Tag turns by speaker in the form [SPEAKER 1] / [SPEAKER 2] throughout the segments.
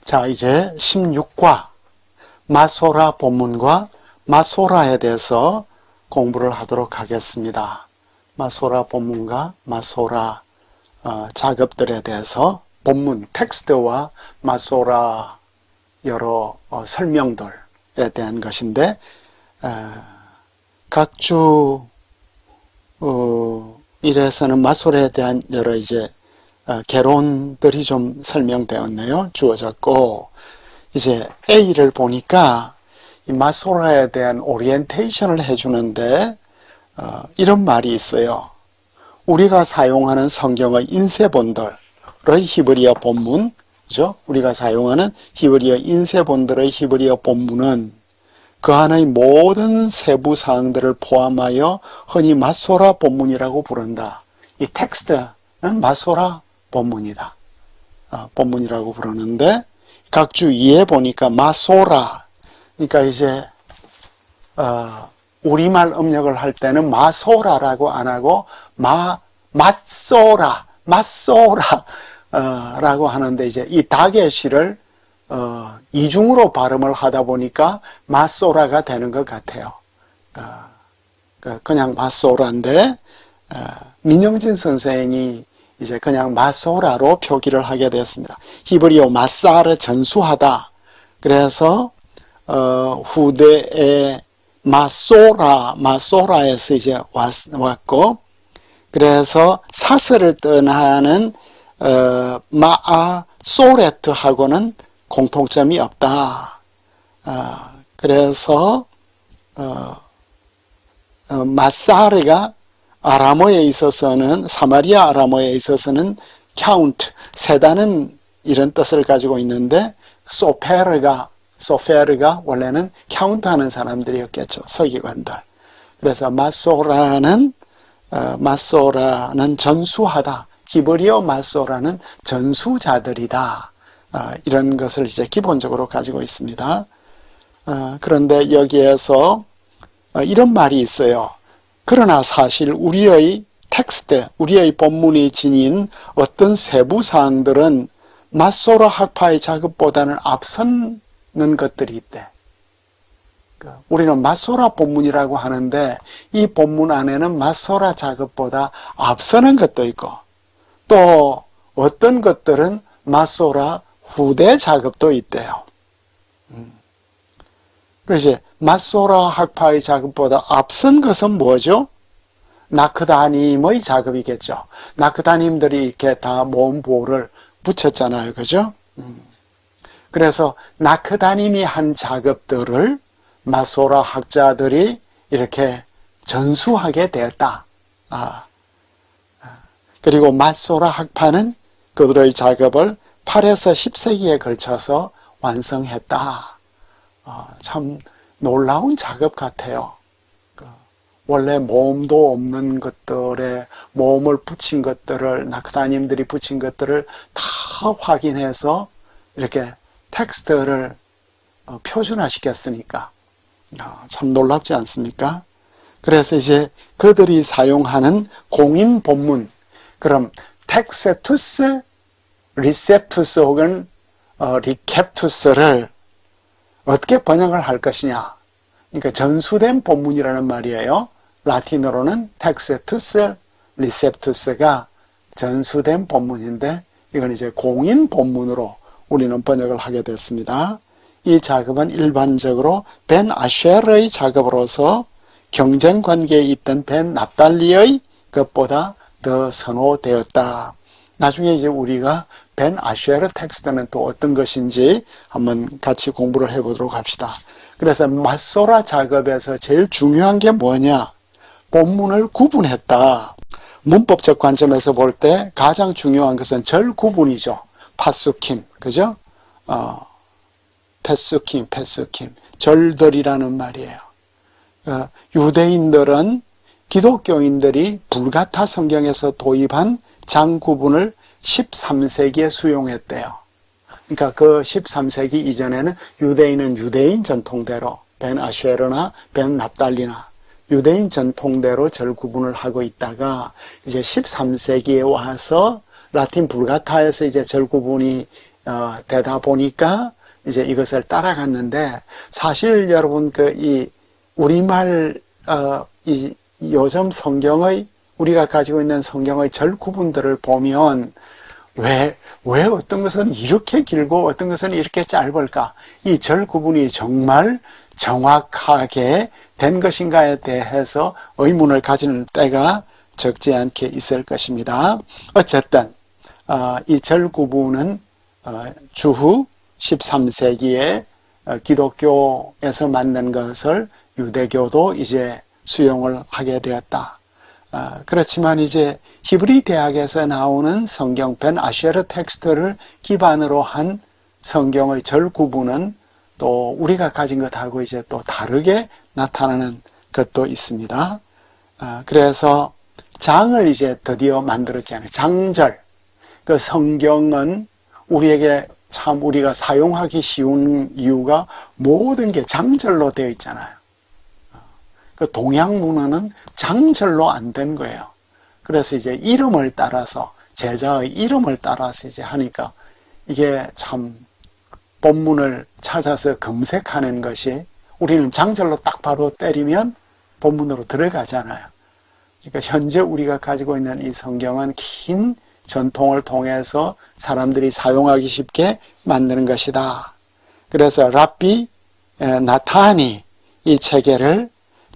[SPEAKER 1] 자, 이제 16과 마소라 본문과 마소라에 대해서 공부를 하도록 하겠습니다. 마소라 본문과 마소라 작업들에 대해서 본문 텍스트와 마소라 여러 설명들에 대한 것인데, 각주 일에서는 마소라에 대한 여러 이제 개론들이 좀 설명되었네요. 주어졌고, 이제 A를 보니까 이 마소라에 대한 오리엔테이션을 해주는데 이런 말이 있어요. 우리가 사용하는 성경의 인쇄본들의 히브리어 본문, 그죠? 우리가 사용하는 히브리어 인쇄본들의 히브리어 본문은 그 안의 모든 세부 사항들을 포함하여 흔히 마소라 본문이라고 부른다. 이 텍스트는 마소라 본문이다. 본문이라고 부르는데, 각주 2에 보니까 마소라, 그러니까 이제 우리말 음력을 할 때는 마소라라고 안 하고 맞소라 라고 하는데, 이제 이 다게시를 이중으로 발음을 하다 보니까 마소라가 되는 것 같아요. 그냥 마소라인데, 민영진 선생이 이제 그냥 마소라로 표기를 하게 되었습니다. 히브리어 마사르 전수하다. 그래서 후대에 마소라에서 이제 왔고, 그래서 사슬을 뜻하는 마아소레트하고는 공통점이 없다. 그래서 마사르가 아람어에 있어서는, 사마리아 아람어에 있어서는 count, 세다는 이런 뜻을 가지고 있는데, 소페르가 원래는 카운트하는 사람들이었겠죠. 서기관들. 그래서 마소라는 전수하다. 히브리어 마소라는 전수자들이다. 이런 것을 이제 기본적으로 가지고 있습니다. 그런데 여기에서 이런 말이 있어요. 그러나 사실 우리의 텍스트, 우리의 본문이 지닌 어떤 세부 사항들은 마소라 학파의 작업보다는 앞서는 것들이 있대. 우리는 마소라 본문이라고 하는데, 이 본문 안에는 마소라 작업보다 앞서는 것도 있고, 또 어떤 것들은 마소라 후대 작업도 있대요. 그래서 마소라 학파의 작업보다 앞선 것은 뭐죠? 나크다님의 작업이겠죠. 나크다님들이 이렇게 다 몸보를 붙였잖아요. 그죠? 그래서 나크다님이 한 작업들을 마소라 학자들이 이렇게 전수하게 되었다. 그리고 마소라 학파는 그들의 작업을 8에서 10세기에 걸쳐서 완성했다. 참 놀라운 작업 같아요. 원래 모음도 없는 것들에 모음을 붙인 것들을, 나크다님들이 붙인 것들을 다 확인해서 이렇게 텍스트를 표준화시켰으니까 참 놀랍지 않습니까? 그래서 이제 그들이 사용하는 공인 본문, 그럼 텍세투스, 리셉투스 혹은 리캡투스를 어떻게 번역을 할 것이냐. 그러니까 전수된 본문이라는 말이에요. 라틴어로는 텍세투스, 리셉투스가 전수된 본문인데, 이건 이제 공인 본문으로 우리는 번역을 하게 됐습니다. 이 작업은 일반적으로 벤 아쉐르의 작업으로서 경쟁 관계에 있던 벤 납달리의 것보다 더 선호되었다. 나중에 이제 우리가 벤 아쉐르 텍스트는 또 어떤 것인지 한번 같이 공부를 해보도록 합시다. 그래서 마소라 작업에서 제일 중요한 게 뭐냐? 본문을 구분했다. 문법적 관점에서 볼 때 가장 중요한 것은 절 구분이죠. 파수킴, 그죠? 페수킴, 절들이라는 말이에요. 유대인들은 기독교인들이 불가타 성경에서 도입한 장 구분을 13세기에 수용했대요. 그러니까 그 13세기 이전에는 유대인은 유대인 전통대로 벤 아쉐르나 벤 납달리나 유대인 전통대로 절 구분을 하고 있다가, 이제 13세기에 와서 라틴 불가타에서 이제 절 구분이 되다 보니까 이제 이것을 따라갔는데, 사실 여러분 이 우리말 이 요즘 성경의, 우리가 가지고 있는 성경의 절 구분들을 보면 왜 어떤 것은 이렇게 길고 어떤 것은 이렇게 짧을까? 이 절 구분이 정말 정확하게 된 것인가에 대해서 의문을 가지는 때가 적지 않게 있을 것입니다. 어쨌든 이 절 구분은 주후 13세기에 기독교에서 만든 것을 유대교도 이제 수용을 하게 되었다. 그렇지만 이제 히브리 대학에서 나오는 성경편 아쉐르 텍스트를 기반으로 한 성경의 절 구분은 또 우리가 가진 것하고 이제 또 다르게 나타나는 것도 있습니다. 그래서 장을 이제 드디어 만들었잖아요. 장절. 그 성경은 우리에게 참 우리가 사용하기 쉬운 이유가 모든 게 장절로 되어 있잖아요. 그 동양 문화는 장절로 안 된 거예요. 그래서 이제 이름을 따라서, 제자의 이름을 따라서 이제 하니까 이게 참 본문을 찾아서 검색하는 것이, 우리는 장절로 딱 바로 때리면 본문으로 들어가잖아요. 그러니까 현재 우리가 가지고 있는 이 성경은 긴 전통을 통해서 사람들이 사용하기 쉽게 만드는 것이다. 그래서 랍비 나탄이 이 체계를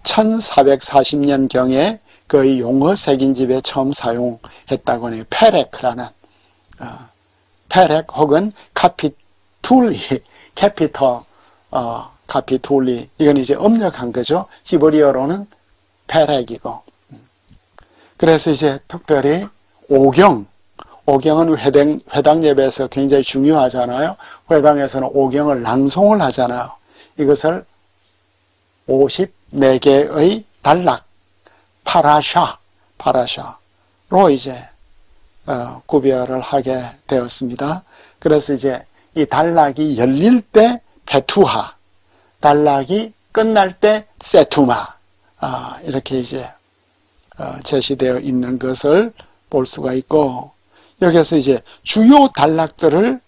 [SPEAKER 1] 1440년경에 거의 용어 색인집에 처음 사용했다고 하네요. 페렉라는 페렉 혹은 카피툴리, 캐피터 카피툴리, 이건 이제 음력한 거죠. 히브리어로는 페렉이고. 그래서 이제 특별히 오경은 회당 예배에서 굉장히 중요하잖아요. 회당에서는 오경을 낭송을 하잖아요. 이것을 54개의 단락, 파라샤로 이제 구별을 하게 되었습니다. 그래서 이제 이 단락이 열릴 때 베투하, 단락이 끝날 때 세투마, 이렇게 이제 제시되어 있는 것을 볼 수가 있고, 여기서 이제 주요 단락들을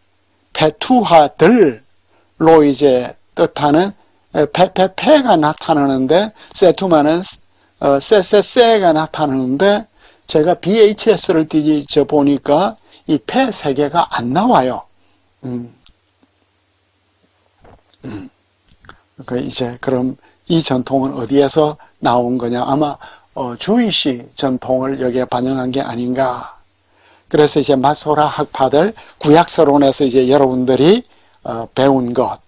[SPEAKER 1] 베투하들로 이제 뜻하는 페가 나타나는데, 세투마는 세세세가 나타나는데, 제가 BHS를 뒤져 보니까 이 페 세 개가 안 나와요. 이제 그럼 이 전통은 어디에서 나온 거냐? 아마 주이시 전통을 여기에 반영한 게 아닌가. 그래서 이제 마소라 학파들, 구약서론에서 이제 여러분들이 배운 것,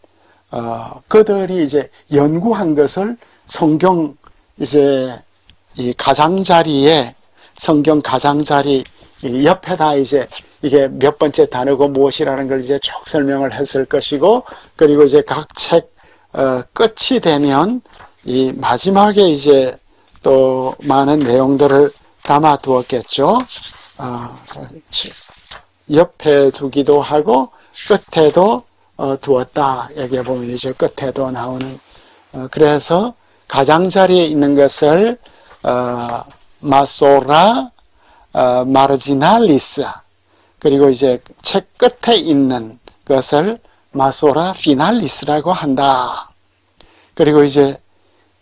[SPEAKER 1] 그들이 이제 연구한 것을 성경 이제 이 가장자리에, 성경 가장자리 옆에다 이제 이게 몇 번째 단어고 무엇이라는 걸 이제 쭉 설명을 했을 것이고, 그리고 이제 각 책 끝이 되면 이 마지막에 이제 또 많은 내용들을 담아 두었겠죠. 옆에 두기도 하고 끝에도 두었다. 여기에 보면 이제 끝에도 나오는, 그래서 가장자리에 있는 것을 마소라 마르지날리스, 그리고 이제 책 끝에 있는 것을 마소라 피날리스라고 한다. 그리고 이제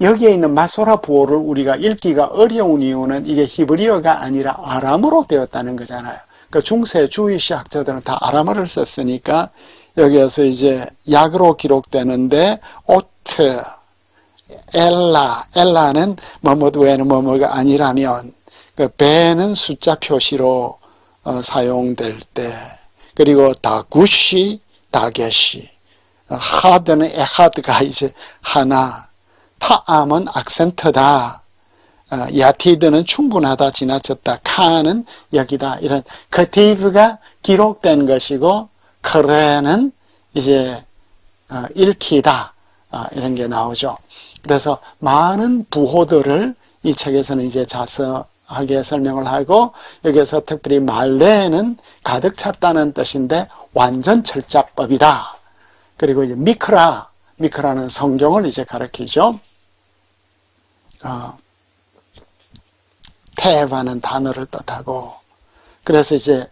[SPEAKER 1] 여기에 있는 마소라 부호를 우리가 읽기가 어려운 이유는 이게 히브리어가 아니라 아람어로 되었다는 거잖아요. 그러니까 중세 주이시 학자들은 다 아람어를 썼으니까 여기에서 이제 약으로 기록되는데, 오트, 엘라는 뭐뭐 외에는 뭐뭐가 아니라면, 그 배는 숫자 표시로 사용될 때, 그리고 다구시, 다게시, 하드는 에하드가 이제 하나, 타암은 악센트다, 야티드는 충분하다, 지나쳤다, 카는 여기다, 이런 커티브가 기록된 것이고, 크레는 이제 읽히다, 이런 게 나오죠. 그래서 많은 부호들을 이 책에서는 이제 자세하게 설명을 하고, 여기에서 특별히 말레는 가득 찼다는 뜻인데 완전 철자법이다. 그리고 이제 미크라는 성경을 이제 가리키죠. 테바는 단어를 뜻하고, 그래서 이제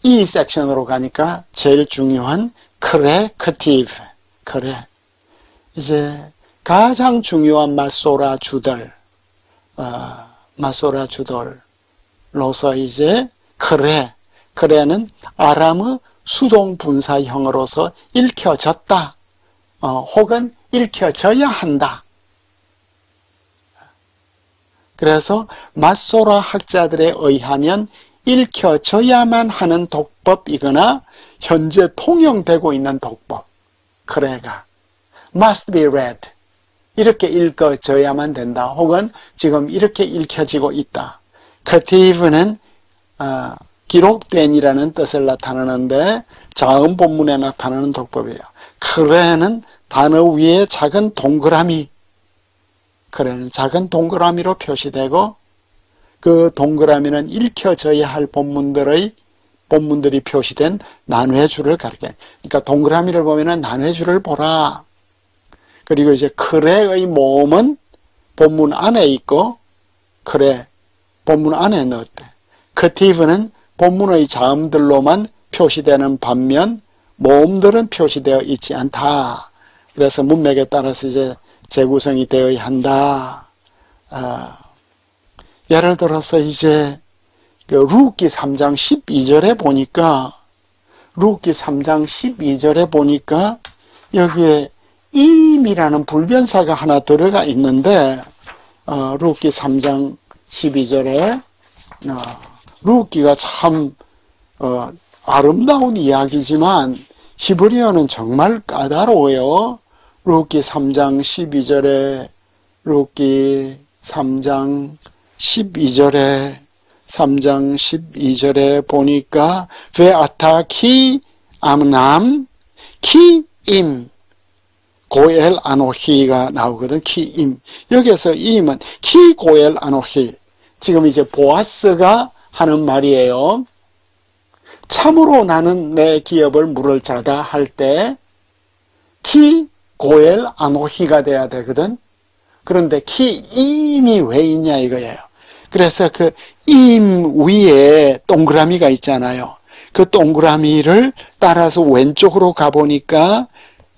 [SPEAKER 1] 이 섹션으로 가니까 제일 중요한 크레커티브. 그래. 이제 가장 중요한 마소라 주들, 마소라 주들로서 이제 크레는 아람의 수동 분사형으로서 읽혀졌다. 혹은 읽혀져야 한다. 그래서 마소라 학자들에 의하면 읽혀져야만 하는 독법이거나 현재 통용되고 있는 독법. 크레가 must be read. 이렇게 읽어져야만 된다. 혹은 지금 이렇게 읽혀지고 있다. 커티브는 기록된이라는 뜻을 나타내는데 자음 본문에 나타나는 독법이에요. 크레는 단어 위에 작은 동그라미, 크레는 작은 동그라미로 표시되고 그 동그라미는 읽혀져야 할 본문들이 표시된 난회줄을 가리켜. 그러니까 동그라미를 보면은 난회줄을 보라. 그리고 이제 크레의 모음은 본문 안에 있고 크레 본문 안에 넣었대. 커티브는 본문의 자음들로만 표시되는 반면 모음들은 표시되어 있지 않다. 그래서 문맥에 따라서 이제 재구성이 되어야 한다. 예를 들어서 이제 룻기 3장 12절에 보니까 여기에 임이라는 불변사가 하나 들어가 있는데 룻기 3장 12절에 룻기가 참 아름다운 이야기지만 히브리어는 정말 까다로워요. 룻기 3장 12절에 룻기 3장 12절에 보니까 베아타 키 암남 키임 고엘 아노히가 나오거든. 키임. 여기서 임은 키 고엘 아노히. 지금 이제 보아스가 하는 말이에요. 참으로 나는 내 기업을 물을 자다 할 때 키 고엘 아노히가 돼야 되거든. 그런데 키임이 왜 있냐 이거예요. 그래서 그 임 위에 동그라미가 있잖아요. 그 동그라미를 따라서 왼쪽으로 가보니까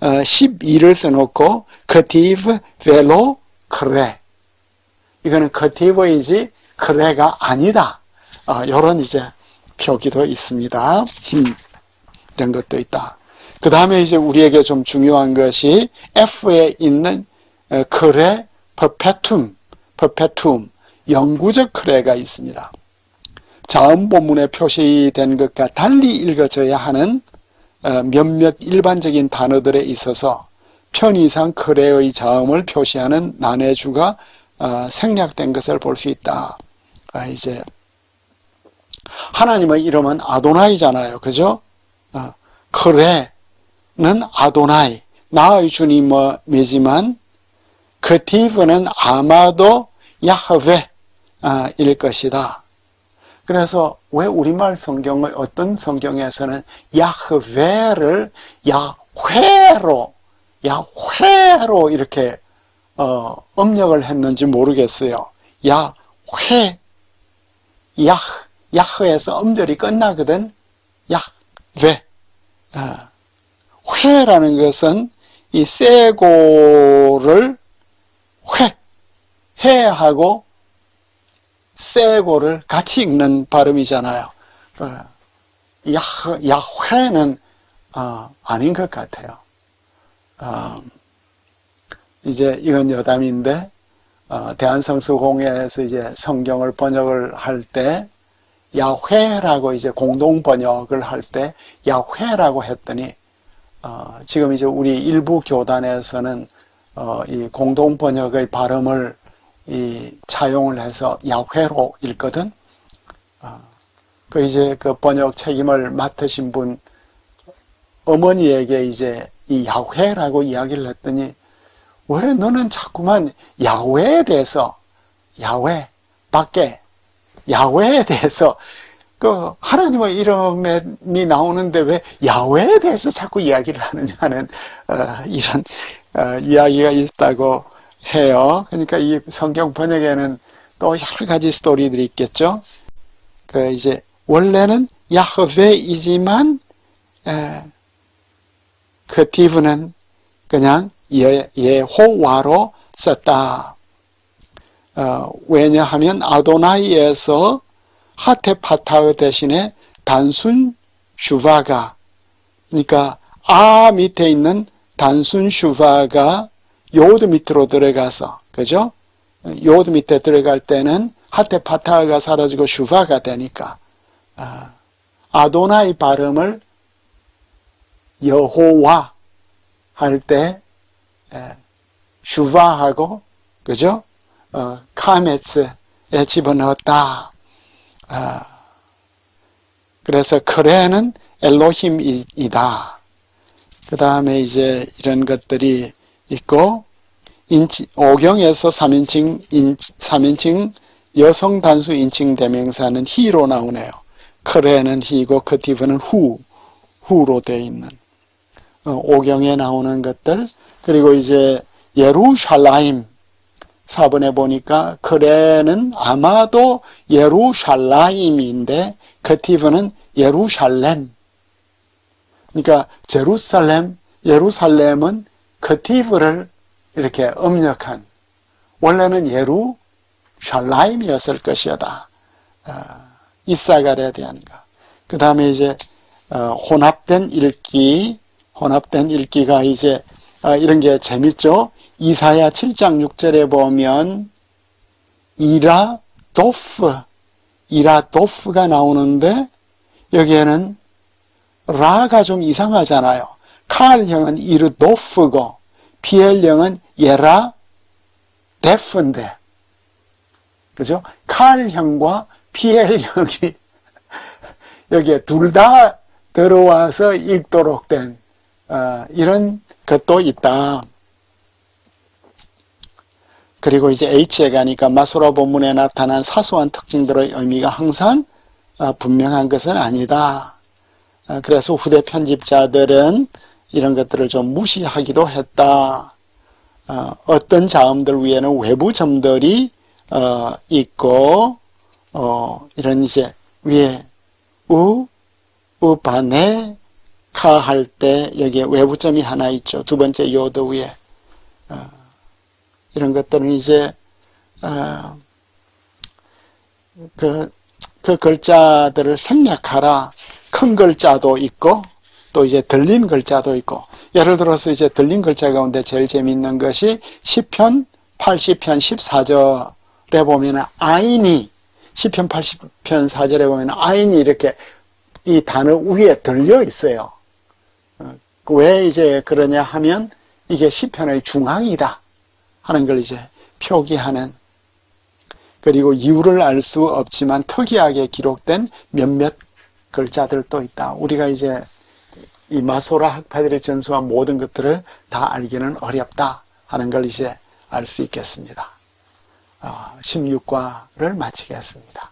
[SPEAKER 1] 12를 써놓고 커티브 벨로 크레. 이거는 커티브이지 크레가 아니다. 이런 이제 표기도 있습니다. 이런 것도 있다. 그 다음에 이제 우리에게 좀 중요한 것이 F에 있는 크레 퍼페툼, 영구적 크레가 있습니다. 자음 본문에 표시된 것과 달리 읽어져야 하는 몇몇 일반적인 단어들에 있어서 편의상 크레의 자음을 표시하는 난해주가 생략된 것을 볼 수 있다. 이제 하나님의 이름은 아도나이잖아요. 그죠? 크레는 아도나이, 나의 주님이지만 커티브는 아마도 야흐웨일 것이다. 그래서 왜 우리말 성경의 어떤 성경에서는 야흐웨를 야훼로 이렇게 음력을 했는지 모르겠어요. 야흐에서 음절이 끝나거든. 야훼. 회라는 것은 이 세고를 해하고 세고를 같이 읽는 발음이잖아요. 야훼는 아닌 것 같아요. 이제 이건 여담인데 대한성서공회에서 이제 성경을 번역을 할 때 야훼라고 이제 공동 번역을 할 때 야훼라고 했더니 지금 이제 우리 일부 교단에서는 이 공동 번역의 발음을 차용을 해서 야훼로 읽거든. 그 이제 그 번역 책임을 맡으신 분 어머니에게 이제 이 야훼라고 이야기를 했더니 왜 너는 자꾸만 야훼에 대해서 야훼에 대해서 그 하나님의 이름이 나오는데 왜 야훼에 대해서 자꾸 이야기를 하느냐는 이런 이야기가 있다고 해요. 그러니까 이 성경 번역에는 또 여러 가지 스토리들이 있겠죠. 그 이제 원래는 야흐웨이지만 크티브는 그냥 예호와로 썼다. 왜냐하면 아도나이에서 하테파타의 대신에 단순 슈바가, 그러니까 아 밑에 있는 단순 슈바가 요드 밑으로 들어가서, 그죠? 요드 밑에 들어갈 때는 하테파타가 사라지고 슈바가 되니까 아도나이 발음을 여호와 할 때 슈바하고, 그죠? 카메츠에 집어넣었다. 그래서 크레는 엘로힘이다. 그 다음에 이제 이런 것들이 있고, 오경에서 3인칭 여성 단수 인칭 대명사는 히로 나오네요. 크레는 히고 크티브는 후로 되어 있는 오경에 나오는 것들. 그리고 이제 예루샬라임 4번에 보니까 크레는 아마도 예루샬라임인데 크티브는 예루샬렘. 그러니까 예루살렘은 크티브를 이렇게 음력한, 원래는 예루샬라임이었을 것이다. 이사갈에 대한 거. 그 다음에 이제 혼합된 읽기가 이제 이런 게 재밌죠. 이사야 7장 6절에 보면 이라도프가 나오는데 여기에는 라가 좀 이상하잖아요. 칼형은 이르도프고 피엘형은 예라데프인데, 그죠? 칼형과 피엘형이 여기에 둘 다 들어와서 읽도록 된 이런 것도 있다. 그리고 이제 H에 가니까 마소라 본문에 나타난 사소한 특징들의 의미가 항상 분명한 것은 아니다. 그래서 후대 편집자들은 이런 것들을 좀 무시하기도 했다. 어떤 자음들 위에는 외부 점들이 있고, 이런 이제 위에 우바네 카 할 때 여기에 외부점이 하나 있죠. 두 번째 요드 위에. 이런 것들은 이제 그 글자들을 생략하라. 큰 글자도 있고 또 이제 들린 글자도 있고, 예를 들어서 이제 들린 글자 가운데 제일 재미있는 것이 시편 80편 14절에 보면 아인이, 시편 80편 4절에 보면 아인이 이렇게 이 단어 위에 들려 있어요. 왜 이제 그러냐 하면 이게 시편의 중앙이다 하는 걸 이제 표기하는, 그리고 이유를 알 수 없지만 특이하게 기록된 몇몇 글자들도 있다. 우리가 이제 이 마소라 학파들의 전수한 모든 것들을 다 알기는 어렵다 하는 걸 이제 알 수 있겠습니다. 16과를 마치겠습니다.